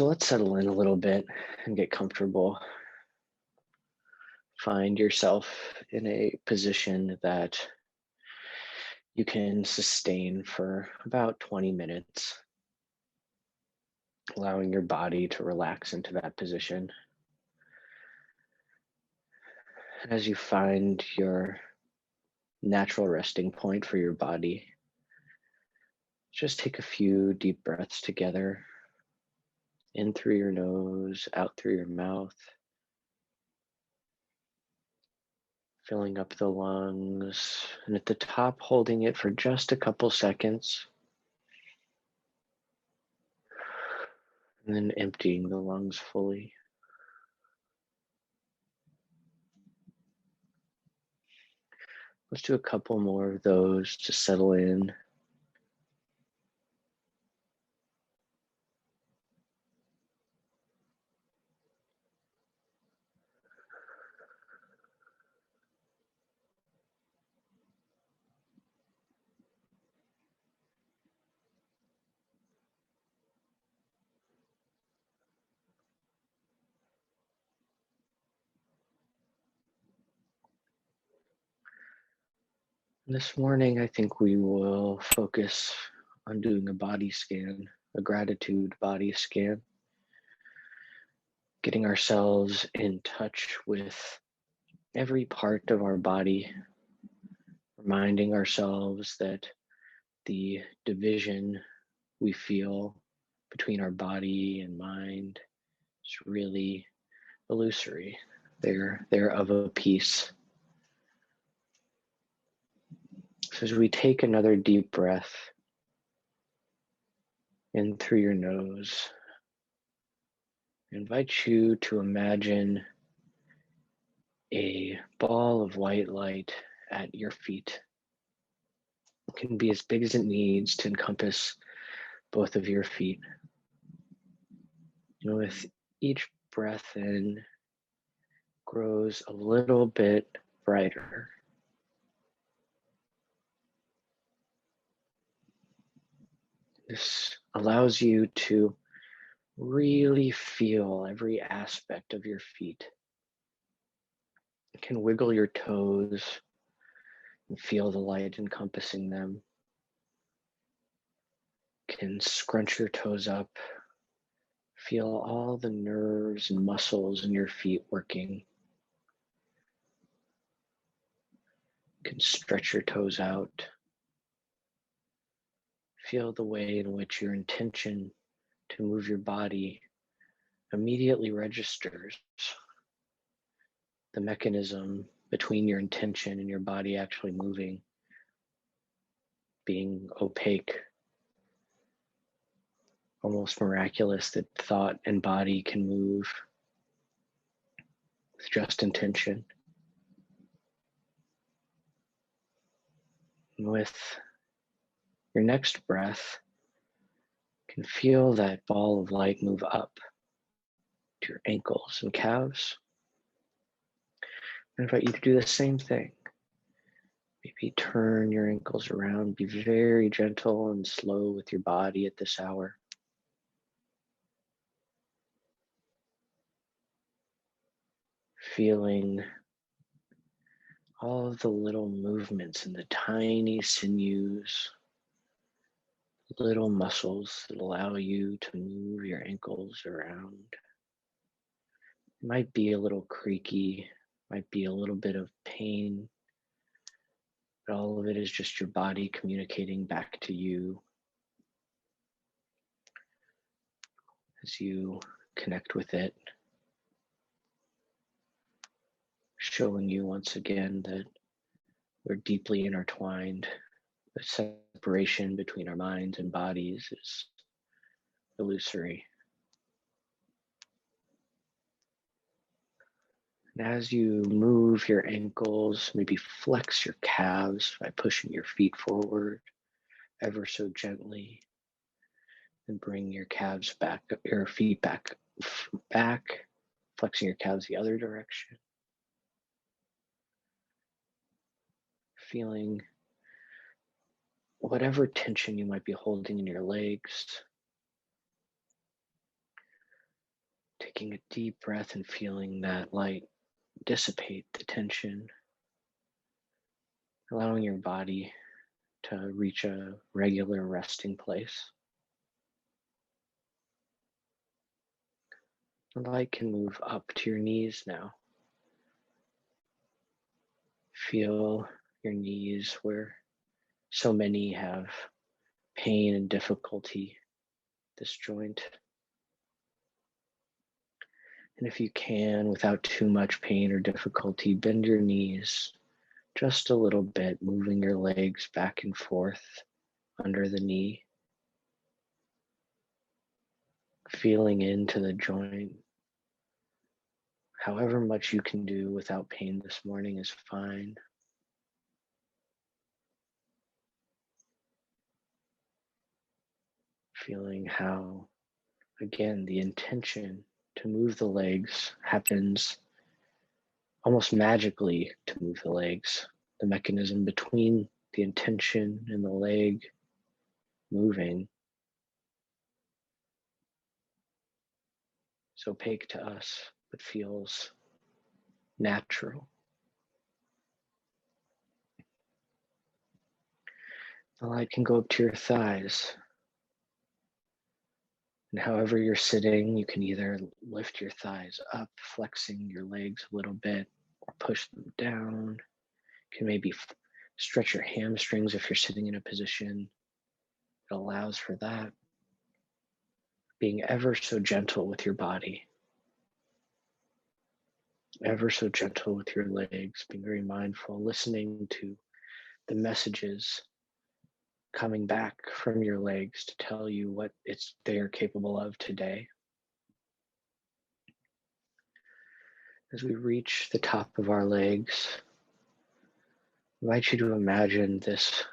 So let's settle in a little bit and get comfortable. Find yourself in a position that you can sustain for about 20 minutes, allowing your body to relax into that position. As you find your natural resting point for your body, just take a few deep breaths together, in through your nose, out through your mouth, filling up the lungs, and at the top, holding it for just a couple seconds, and then emptying the lungs fully. Let's do a couple more of those to settle in. This morning, I think we will focus on doing a body scan, a gratitude body scan, getting ourselves in touch with every part of our body, reminding ourselves that the division we feel between our body and mind is really illusory. They're of a piece. So as we take another deep breath in through your nose, I invite you to imagine a ball of white light at your feet. It can be as big as it needs to encompass both of your feet. And with each breath in, grows a little bit brighter. This allows you to really feel every aspect of your feet. You can wiggle your toes and feel the light encompassing them. You can scrunch your toes up, feel all the nerves and muscles in your feet working. You can stretch your toes out. Feel the way in which your intention to move your body immediately registers. The mechanism between your intention and your body actually moving, being opaque, almost miraculous that thought and body can move with just intention. And with your next breath, you can feel that ball of light move up to your ankles and calves. I invite you to do the same thing. Maybe turn your ankles around, be very gentle and slow with your body at this hour. Feeling all of the little movements in the tiny sinews, little muscles that allow you to move your ankles around. It might be a little creaky, might be a little bit of pain, but all of it is just your body communicating back to you as you connect with it, showing you once again that we're deeply intertwined. The separation between our minds and bodies is illusory. And as you move your ankles, maybe flex your calves by pushing your feet forward ever so gently, and bring your calves back, your feet back, flexing your calves the other direction. Feeling whatever tension you might be holding in your legs, Taking a deep breath and feeling that light dissipate the tension, allowing your body to reach a regular resting place. The light can move up to your knees now. Feel your knees where so many have pain and difficulty, this joint. And if you can, without too much pain or difficulty, bend your knees just a little bit, moving your legs back and forth under the knee, feeling into the joint. However much you can do without pain this morning is fine. Feeling how, again, the intention to move the legs happens almost magically to move the legs. The mechanism between the intention and the leg moving is opaque to us, but feels natural. The light can go up to your thighs. And however you're sitting, you can either lift your thighs up, flexing your legs a little bit, or push them down. You can maybe stretch your hamstrings if you're sitting in a position that allows for that. Being ever so gentle with your body, ever so gentle with your legs, being very mindful, listening to the messages coming back from your legs to tell you what they are capable of today. As we reach the top of our legs, I invite you to imagine this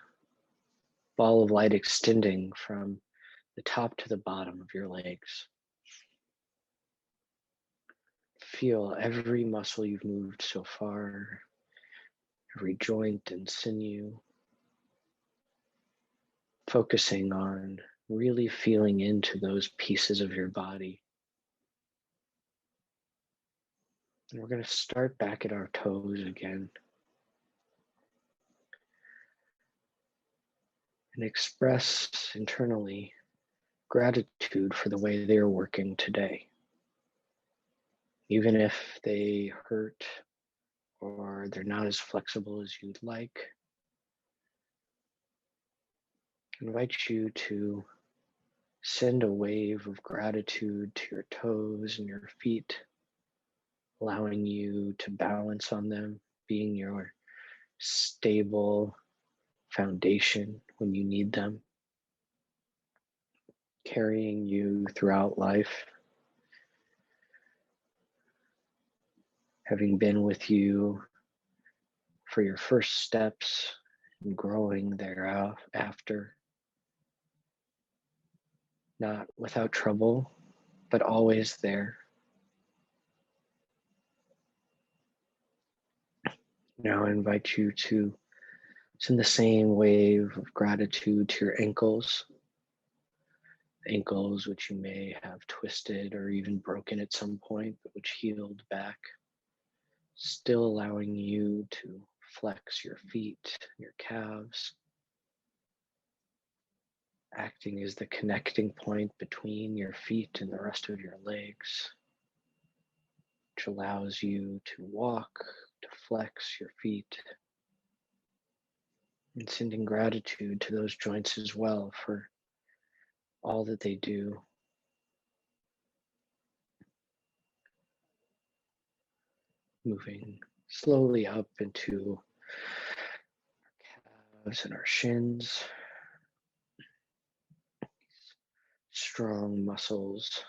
ball of light extending from the top to the bottom of your legs. Feel every muscle you've moved so far, every joint and sinew, focusing on really feeling into those pieces of your body. And we're going to start back at our toes again and express internally gratitude for the way they are working today. Even if they hurt or they're not as flexible as you'd like, I invite you to send a wave of gratitude to your toes and your feet, allowing you to balance on them, being your stable foundation when you need them, carrying you throughout life, having been with you for your first steps and growing thereafter, not without trouble, but always there. Now I invite you to send the same wave of gratitude to your ankles which you may have twisted or even broken at some point, but which healed back, still allowing you to flex your feet, your calves, acting as the connecting point between your feet and the rest of your legs, which allows you to walk, to flex your feet, and sending gratitude to those joints as well for all that they do. Moving slowly up into our calves and our shins, strong muscles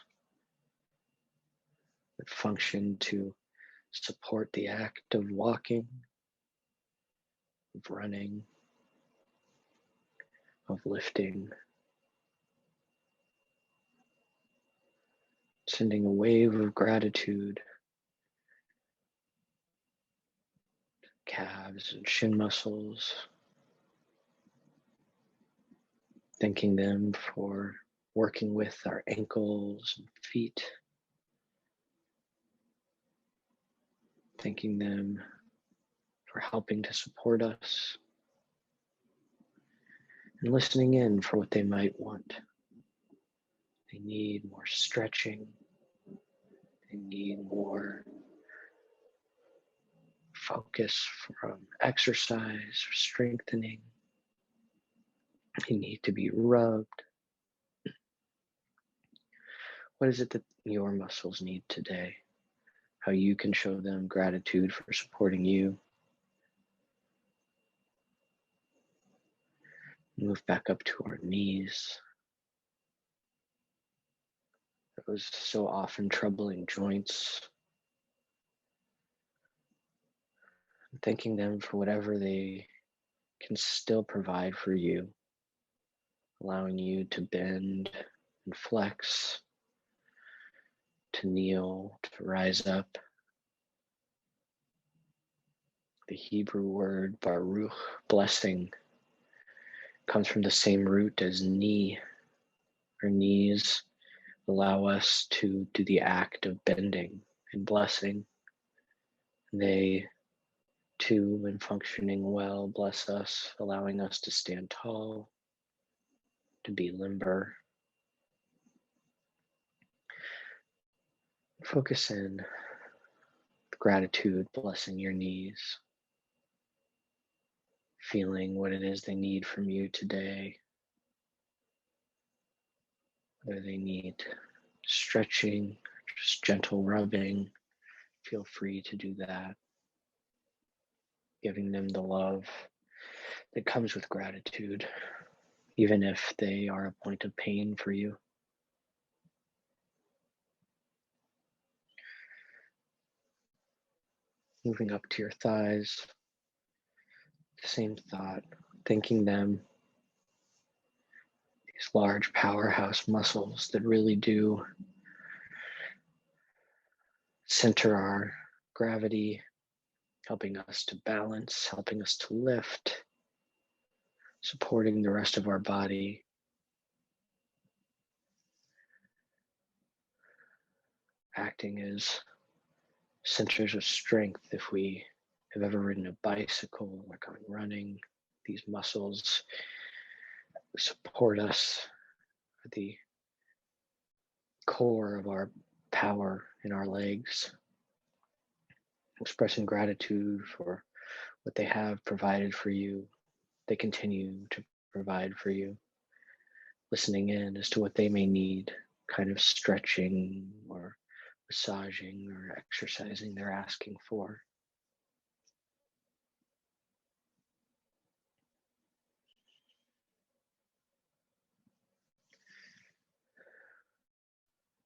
that function to support the act of walking, of running, of lifting. Sending a wave of gratitude, calves and shin muscles, thanking them for working with our ankles and feet, thanking them for helping to support us, and listening in for what they might want. They need more stretching. They need more focus from exercise or strengthening. They need to be rubbed. What is it that your muscles need today? How you can show them gratitude for supporting you. Move back up to our knees. Those so often troubling joints. Thanking them for whatever they can still provide for you, allowing you to bend and flex, to kneel, to rise up. The Hebrew word Baruch, blessing, comes from the same root as knee. Our knees allow us to do the act of bending and blessing. They, too, when functioning well, bless us, allowing us to stand tall, to be limber. Focus in with gratitude, blessing your knees, feeling what it is they need from you today. Whether they need stretching, just gentle rubbing, feel free to do that. Giving them the love that comes with gratitude, even if they are a point of pain for you. Moving up to your thighs, same thought, thanking them, these large powerhouse muscles that really do center our gravity, helping us to balance, helping us to lift, supporting the rest of our body. Acting as centers of strength. If we have ever ridden a bicycle or gone running, these muscles support us at the core of our power in our legs. Expressing gratitude for what they have provided for you, they continue to provide for you. Listening in as to what they may need, kind of stretching or massaging or exercising they're asking for.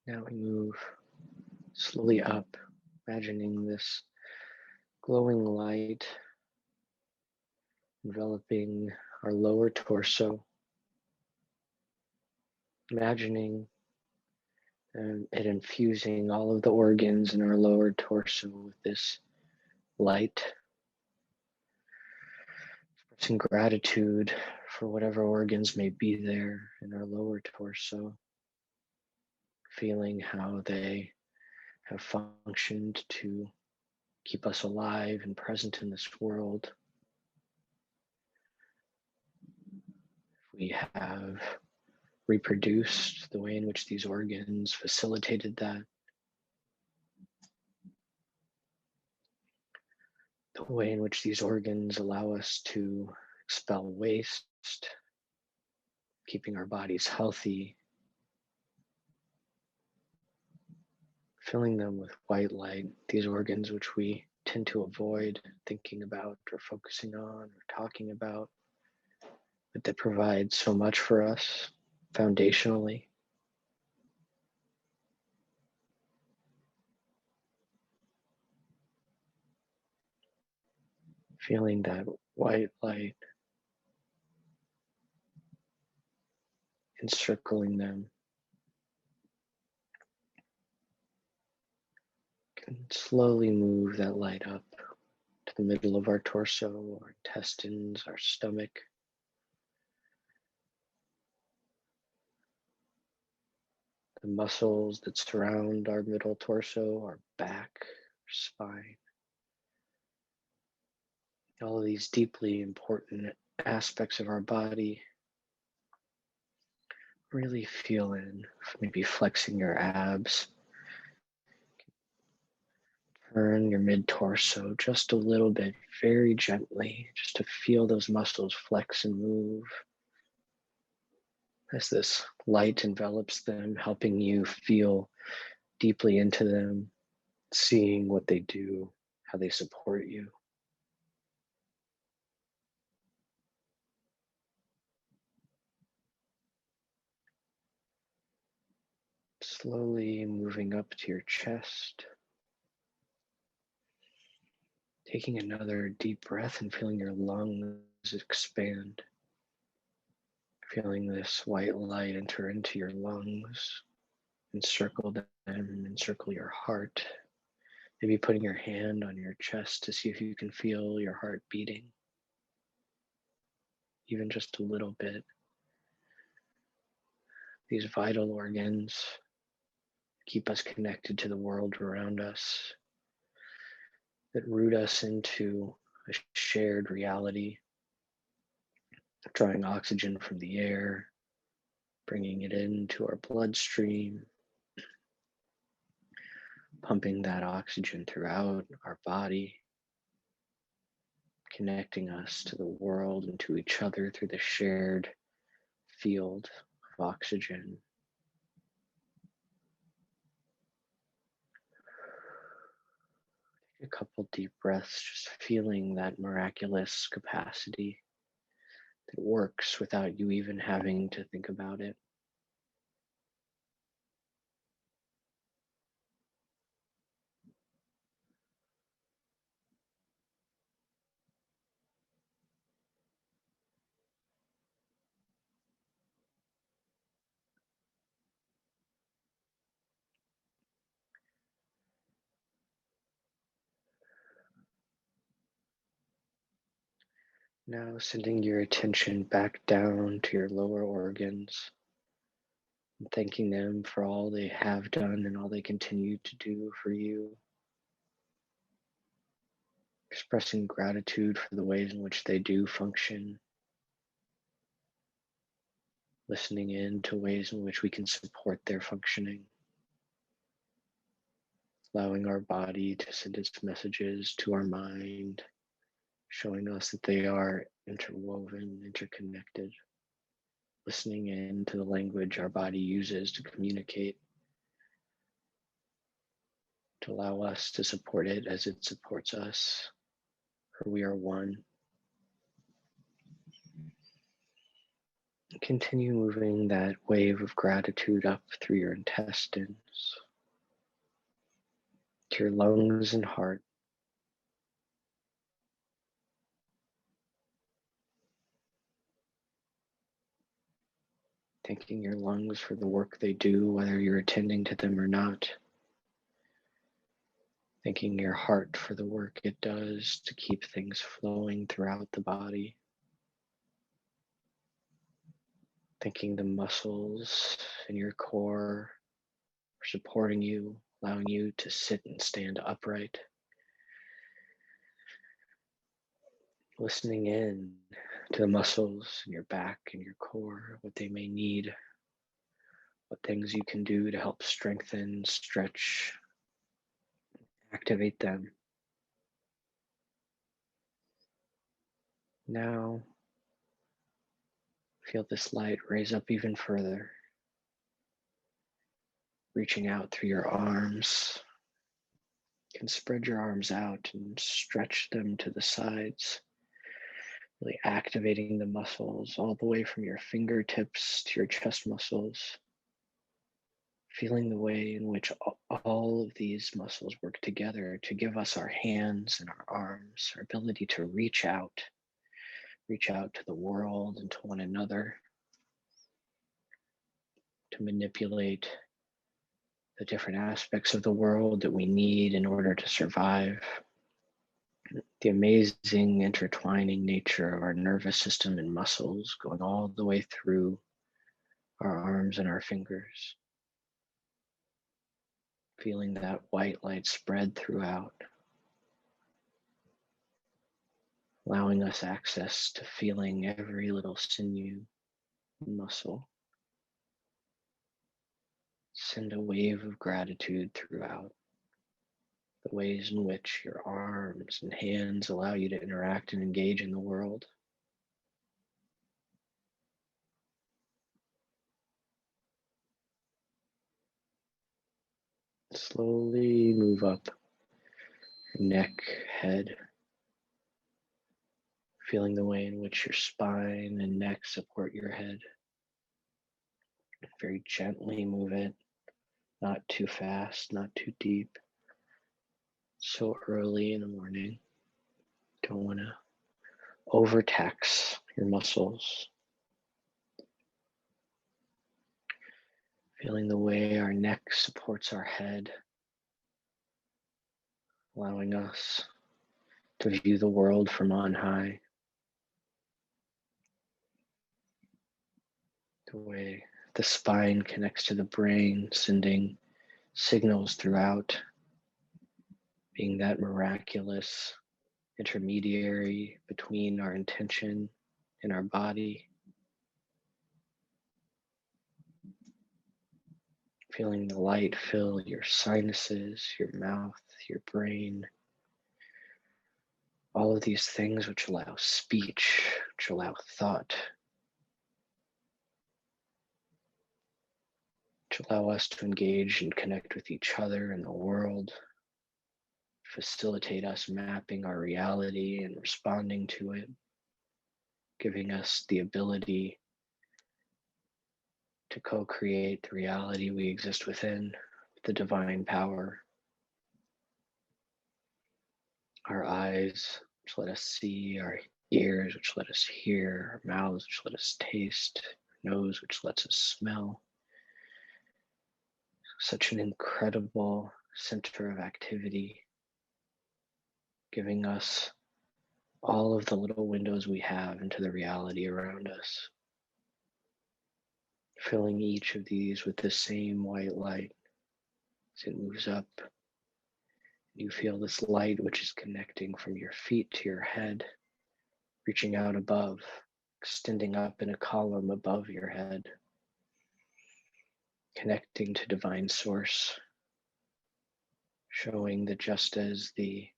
Now we move slowly up, imagining this glowing light enveloping our lower torso, imagining it infusing all of the organs in our lower torso with this light, expressing gratitude for whatever organs may be there in our lower torso, feeling how they have functioned to keep us alive and present in this world. We have reproduced, the way in which these organs facilitated that, the way in which these organs allow us to expel waste, keeping our bodies healthy, filling them with white light, these organs which we tend to avoid thinking about or focusing on or talking about, but that provide so much for us foundationally. Feeling that white light encircling them. Can slowly move that light up to the middle of our torso, our intestines, our stomach. The muscles that surround our middle torso, our back, our spine. all of these deeply important aspects of our body. Really feel in, maybe flexing your abs. Turn your mid torso just a little bit, very gently, just to feel those muscles flex and move as this light envelops them, helping you feel deeply into them, seeing what they do, how they support you. Slowly moving up to your chest, taking another deep breath and feeling your lungs expand. Feeling this white light enter into your lungs, encircle them, encircle your heart. Maybe putting your hand on your chest to see if you can feel your heart beating, even just a little bit. These vital organs keep us connected to the world around us, that root us into a shared reality, drawing oxygen from the air, bringing it into our bloodstream, pumping that oxygen throughout our body, connecting us to the world and to each other through the shared field of oxygen. Take a couple deep breaths, just feeling that miraculous capacity that works without you even having to think about it. Now sending your attention back down to your lower organs, and thanking them for all they have done and all they continue to do for you. Expressing gratitude for the ways in which they do function, listening in to ways in which we can support their functioning, allowing our body to send its messages to our mind, showing us that they are interwoven, interconnected, listening in to the language our body uses to communicate, to allow us to support it as it supports us, for we are one. Continue moving that wave of gratitude up through your intestines, to your lungs and heart. Thanking your lungs for the work they do, whether you're attending to them or not. Thanking your heart for the work it does to keep things flowing throughout the body. Thanking the muscles in your core for supporting you, allowing you to sit and stand upright. Listening in to the muscles in your back and your core, what they may need, what things you can do to help strengthen, stretch, activate them. Now, feel this light raise up even further, reaching out through your arms. You can spread your arms out and stretch them to the sides, really activating the muscles all the way from your fingertips to your chest muscles, feeling the way in which all of these muscles work together to give us our hands and our arms, our ability to reach out to the world and to one another, to manipulate the different aspects of the world that we need in order to survive. The amazing intertwining nature of our nervous system and muscles going all the way through our arms and our fingers. Feeling that white light spread throughout. allowing us access to feeling every little sinew and muscle. Send a wave of gratitude throughout the ways in which your arms and hands allow you to interact and engage in the world. Slowly move up your neck, head, feeling the way in which your spine and neck support your head. Very gently move it, not too fast, not too deep. So early in the morning, don't want to overtax your muscles. Feeling the way our neck supports our head, allowing us to view the world from on high. The way the spine connects to the brain, sending signals throughout, being that miraculous intermediary between our intention and our body. Feeling the light fill your sinuses, your mouth, your brain. All of these things which allow speech, which allow thought, which allow us to engage and connect with each other and the world, facilitate us mapping our reality and responding to it, giving us the ability to co-create the reality we exist within, the divine power. Our eyes, which let us see, our ears, which let us hear, our mouths, which let us taste, our nose, which lets us smell. Such an incredible center of activity, giving us all of the little windows we have into the reality around us, filling each of these with the same white light as it moves up. You feel this light which is connecting from your feet to your head, reaching out above, extending up in a column above your head, connecting to divine source, showing that just as the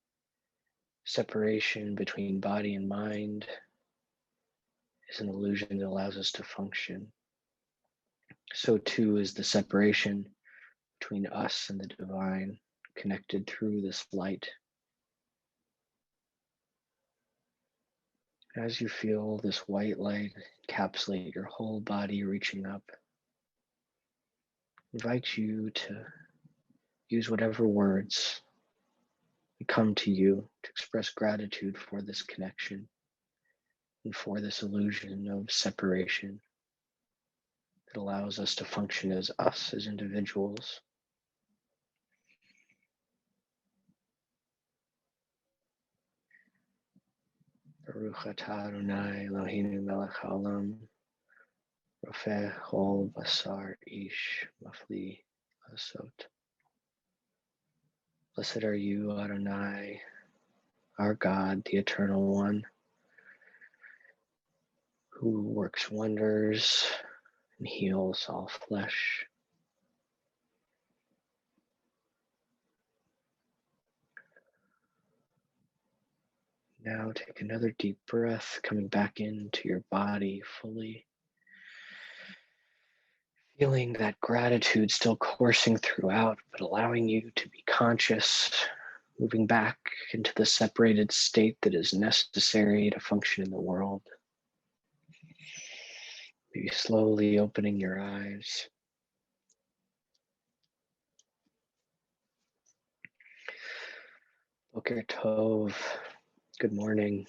separation between body and mind is an illusion that allows us to function, so too is the separation between us and the divine, connected through this light. As you feel this white light encapsulate your whole body, reaching up, I invite you to use whatever words come to you to express gratitude for this connection and for this illusion of separation that allows us to function as us, as individuals. Baruch atah Adonai Eloheinu melech haolam, rofeh kol basar ish mafli lasot. Blessed are you, Adonai, our God, the Eternal One, who works wonders and heals all flesh. Now take another deep breath, coming back into your body fully. Feeling that gratitude still coursing throughout, but allowing you to be conscious, moving back into the separated state that is necessary to function in the world. Maybe slowly opening your eyes. Boker Tov, good morning.